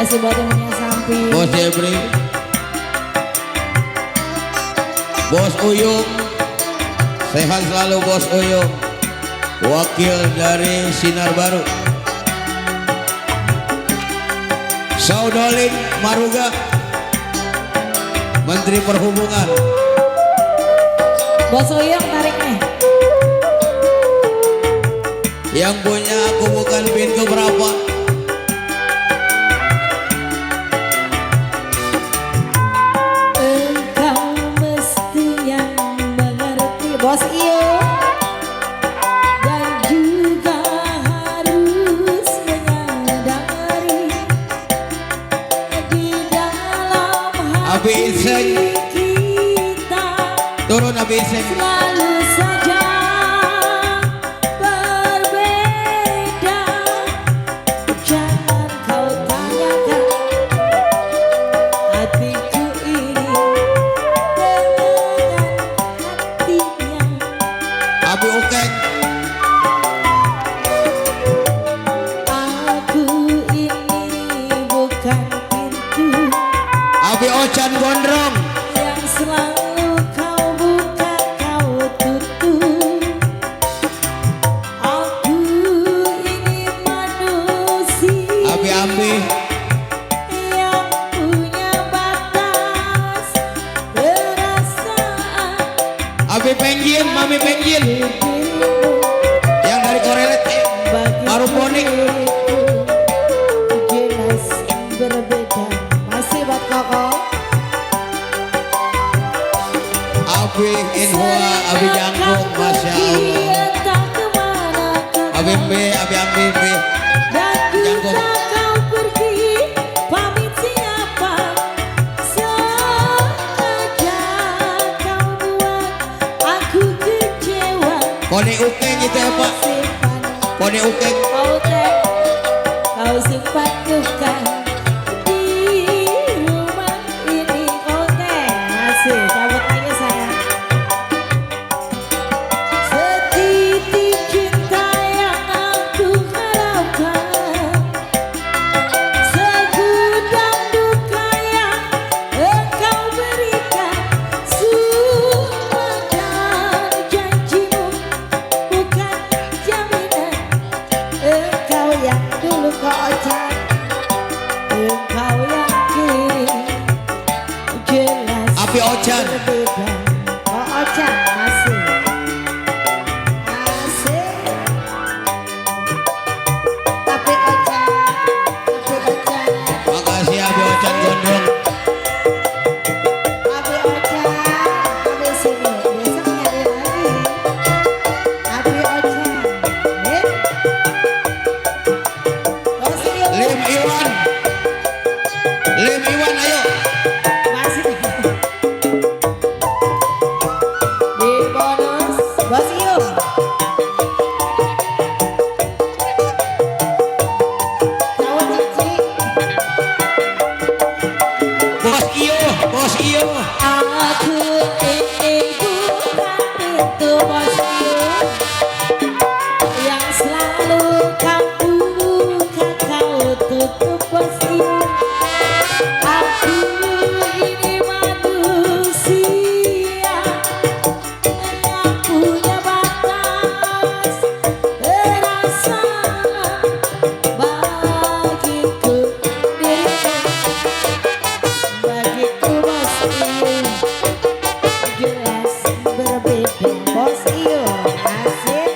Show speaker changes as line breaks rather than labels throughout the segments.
Kasih buat yang punya samping.
Bos Jebri, Bos Uyung, sehat selalu Bos Uyung, wakil dari Sinar Baru. Saudolin Maruga, Menteri Perhubungan.
Bos Uyung tarik nih.
Yang punya aku bukan pin keberapa.
Engkau mesti yang mengerti Bos Uyung, dan juga harus menyadari di dalam
Abi Iseng,
hati kita
turun Abi Iseng.
selalu saja berbeda. Jangan kau tanyakan hatiku ini dengan hatinya.
Abi Ukeng,
Aku ini bukan pintu
Abi Ocan Gondrong,
yang selalu kau buka, kau tutup. Aku ini manusia
Abi Ambi,
yang punya batas perasaan.
Abi Penggil, Mami Penggil,
Dirimu
yang dari Korelet,
bagi
Baru Bonik.
diriku jelas berbeda. Masih buat Koko.
Abi Inhua, Abi Jangkung, Masya Allah.
Tak kemana
Abi B, Abi Ambi B.
dan
Jangkung.
kita kau pergi, pamit siapa sengaja kau buat aku kecewa.
Poni Ukeng itu ya Pak,
Simpan
Poni Ukeng.
kau simpan duka di rumah ini. Oke, masih cabut lagi sayang. Setitik cinta yang aku harapkan, segudang duka yang engkau berikan. Semua dan janjimu bukan jaminan. Engkau yang dulu kau ucap, engkau yang kini jelas
Abi Ocan.
berbeda. Kau ucap masih tapi ucap
Makasih Abi Ocan Gondrong.
tapi ucap tapi sini besok nyari lagi tapi ucap Bos Uyung
Lim Iwan, Lim Iwan ayo.
masih di bonus Bos Uyung. Kau cici
Bos Iyo, Bos Iyo.
aku ini bukan pintu Bos Uyung yang selalu kau buka, kau tutup Bos Uyung. Aku ini manusia yang punya batas perasaan. Bagiku dirimu, bagiku Bos Uyung jelas berbeda. Bos Uyung asik.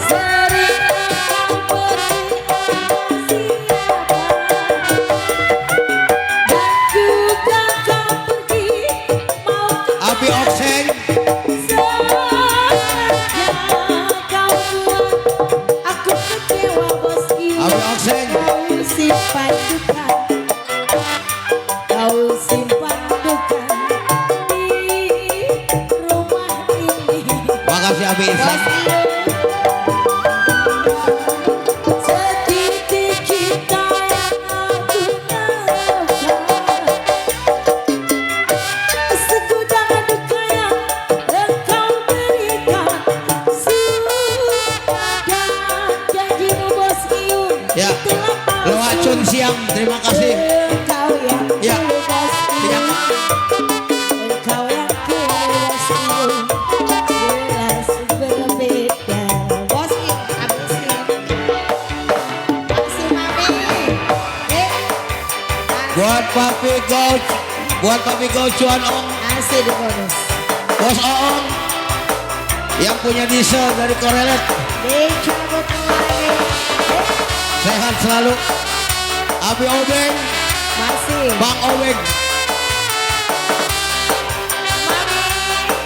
Sering kau pergi siapa, dan juga kau pergi mau
Abi Okseng,
sengaja kau buat aku kecewa Bos Uyung.
Abi Okseng.
Kau simpan duka, kau simpan duka di rumah ini.
Makasih Abi
Bos
Iseng.
Uyung, setitik cinta yang aku harapkan, segudang duka yang engkau berikan. Sudah janjimu Bos Uyung
Ya.
telah
Sun Siang, terima kasih.
Engkau yang
Ya.
dulu bosku,
Ya.
engkau yang kini bosku, jelas berbeda. Bosku, habisin. Makasih mami.
Buat Papi Go Cuan Ong,
Asih di bonus.
Bos Oong yang punya diesel dari Korelet.
Dicabut lagi.
Sehat selalu. Abi Obeng,
Masih.
Bang Obeng,
Mami.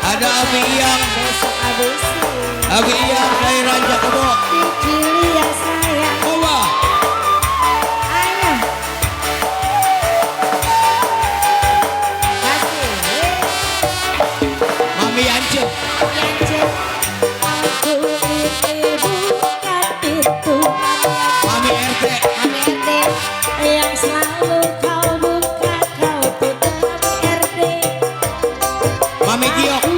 ada Abi Iyang,
Besok habisin.
Abi Iyang dari Raja Kebo.
Cicili ya sayang.
Coba,
Ayah. Masih.
Mami Yance,
Yancep. Aku ini bukan itu.
Mami RT,
Mami RD yang selalu kau buka kau tutup RD.
Mami Giok,
Aku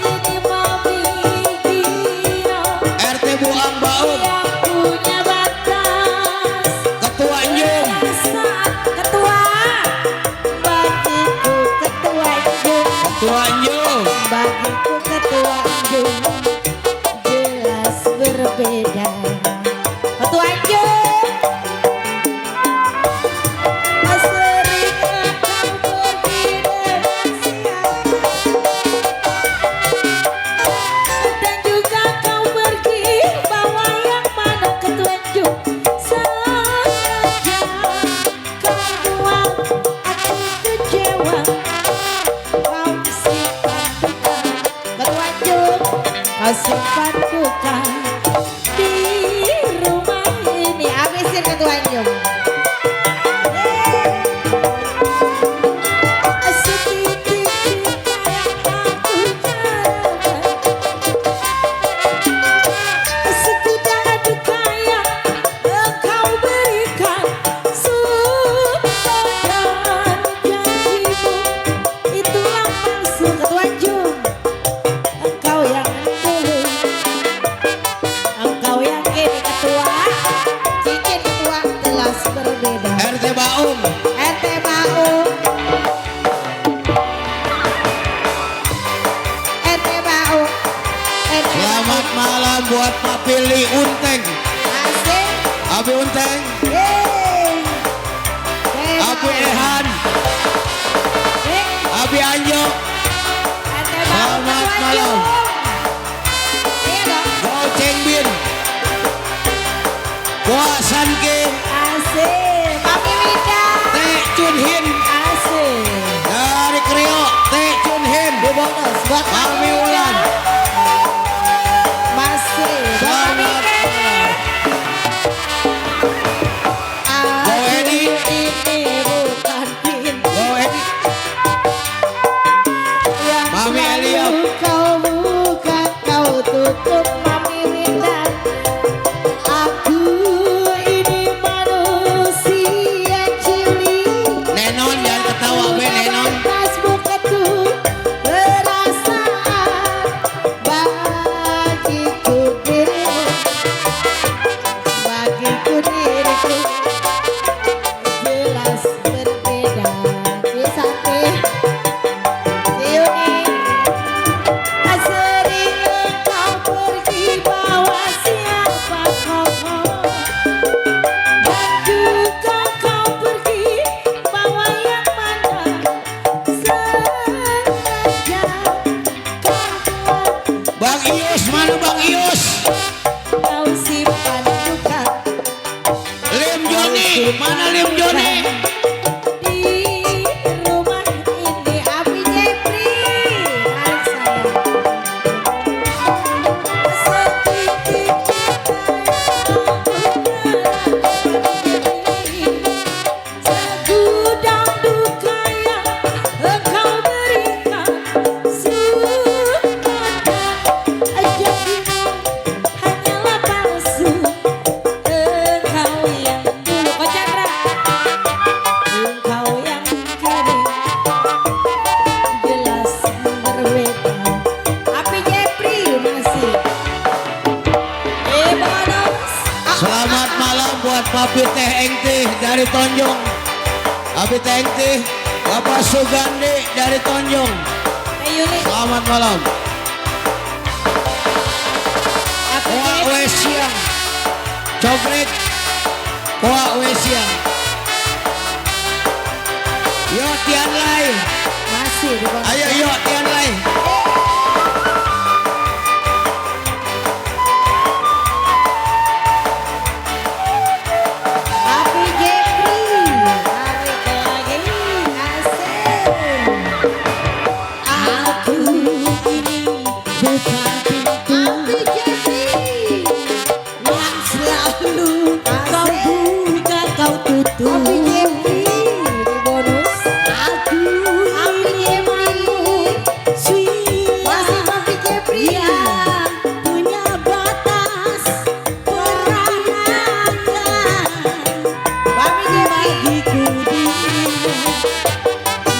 ini Mami Gio
RT Buang Baum,
yang punya batas.
Ketua Njung,
Saat ketua bagiku ketua Jung,
Ketua Njung,
bagiku ketua Jung jelas berbeda. Ketua Jung, sering kau pergi dengan siapa, dan juga kau pergi bawa yang mana ketua Jung. Sengaja kau buat aku kecewa, kau simpan duka. Ketua Jung, kau simpan duka di rumah ini. Habisin Ketua Jung. Sedikit cinta yang aku jaga, segudang duka yang engkau berikan, sumpah dan janjimu itulah maksud. Ketua Jung, engkau yang dulu, engkau yang kini ketua, cincin ketua jelas berbeda.
RT Baum,
RT Baum, RT Baum, RT
selamat malam buat Papi Li Unteng,
Asik.
Abi Unteng,
Yeay.
Abi Ehan, Abi Anjo, Selamat malam.
Iya dong.
Goceng Bin, Gua Sanke,
Asik. Papi Winda.
Teh Chun Hin,
Asik.
dari Krio, Teh Chun Hin,
Di bonus buat
Mami Wulan.
Masih.
Selamat malam. Go Edi.
Ini bukan pintu
Go Edi,
yang
Mami
selalu
Elia.
kau buka kau tutup. Mami Winda. Aku ini manusia cilik.
Nenon jangan ketawa be Nenon.
Batas buketu perasaan bagiku dirimu, bagiku diriku jelas berbeda. Kisati Tiuni sering engkau pergi bawa siapa kau, dan juga kau pergi bawa yang mana sengaja kau buat
Bang Ius, mana Bang Ius?
kau simpan duka.
Lim Joni, mana Lim Joni?
Di rumah ini Abi Jepri, tarik sayang. Sedikit cinta yang aku beri, segudang duka yang engkau berikan, sumpah dan janjimu hanyalah palsu. Engkau yang dulu, Ko Chandra.
buat Papi Teh Engti dari Tonjong. Papi Teh Engti, Bapak Sugandi dari Tonjong.
Yuli.
Selamat malam.
Apa
Koa
Jeffrey?
Wesiang, Cokret, Koa Wesiang. Yo Tian Lai,
Masih di bawah.
ayo yo Tian Lai.
Papi Jeffrey. Tarik lagi. Asik. Aku ini bukan pintu. Papi Jeffrey. Yang selalu kau buka kau tutup. Papi Jeffrey. Di bonus. Aku Papi Jeffrey. Masih Papi Jeffrey. Yang punya batas perangan. Papi Jeffrey.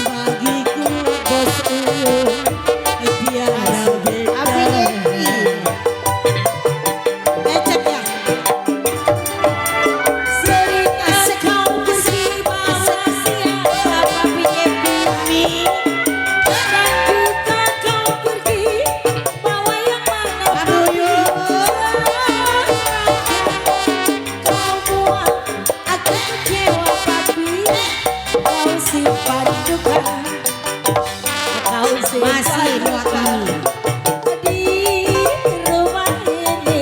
Bagiku bos tiada beda.
Papi Jeffrey.
Ecek ya.
Sering asik kau bersama siapa Papi Jeffrey. Dan juga kau pergi bawa yang mana dulu. Kau buat aku kecewa Papi. Kau simpan juga. Kau simpan
Masih buat
juga
kami.
di rumah ini.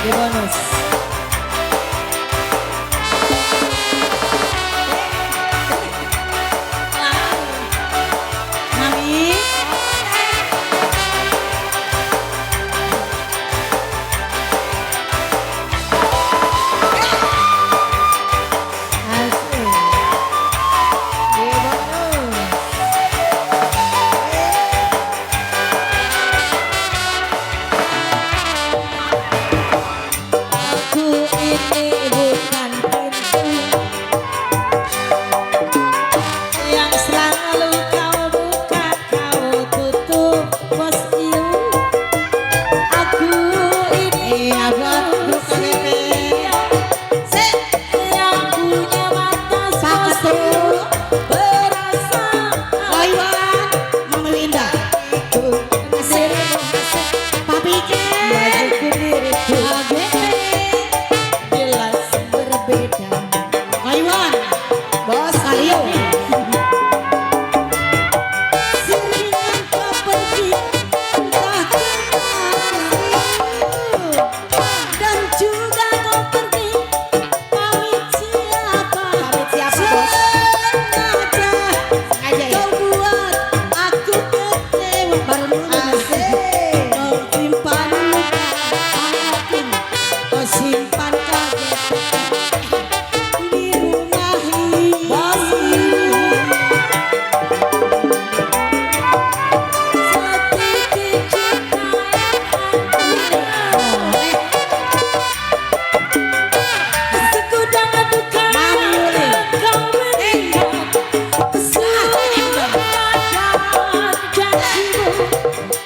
Bonus.
Mami,
Asik. Di bonus.
aku ini bukan pintu
Yang selalu kau buka kau tutup bos iu. Aku ini
Iya, buat grup KBP.
yang punya batas
Pak
bos
Ketua.
iu. Berasa
Iwan, Mama Winda, Papi Ken,
bagiku diriku jelas berbeda.
Iwan,
Bos
Ayo.
sering kau pergi entah kemana. Dan juga kau pergi pamit siapa?
Pamit siapa, Bos?
Sengaja
Sengaja ya?
kau buat aku kecewa.
Baru dulu.
Asik.
Kau simpan luka hati, kau simpan kaget di rumah ini.
Bos sedikit cinta segudang duka
Mami Yuli.
kau berikan semua janjimu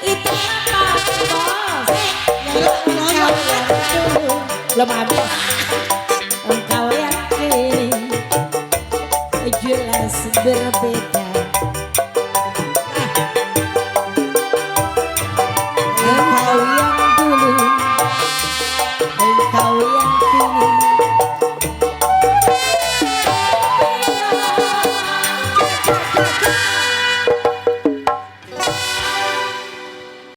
itu apa bos belum habis engkau yakin jelas berbeda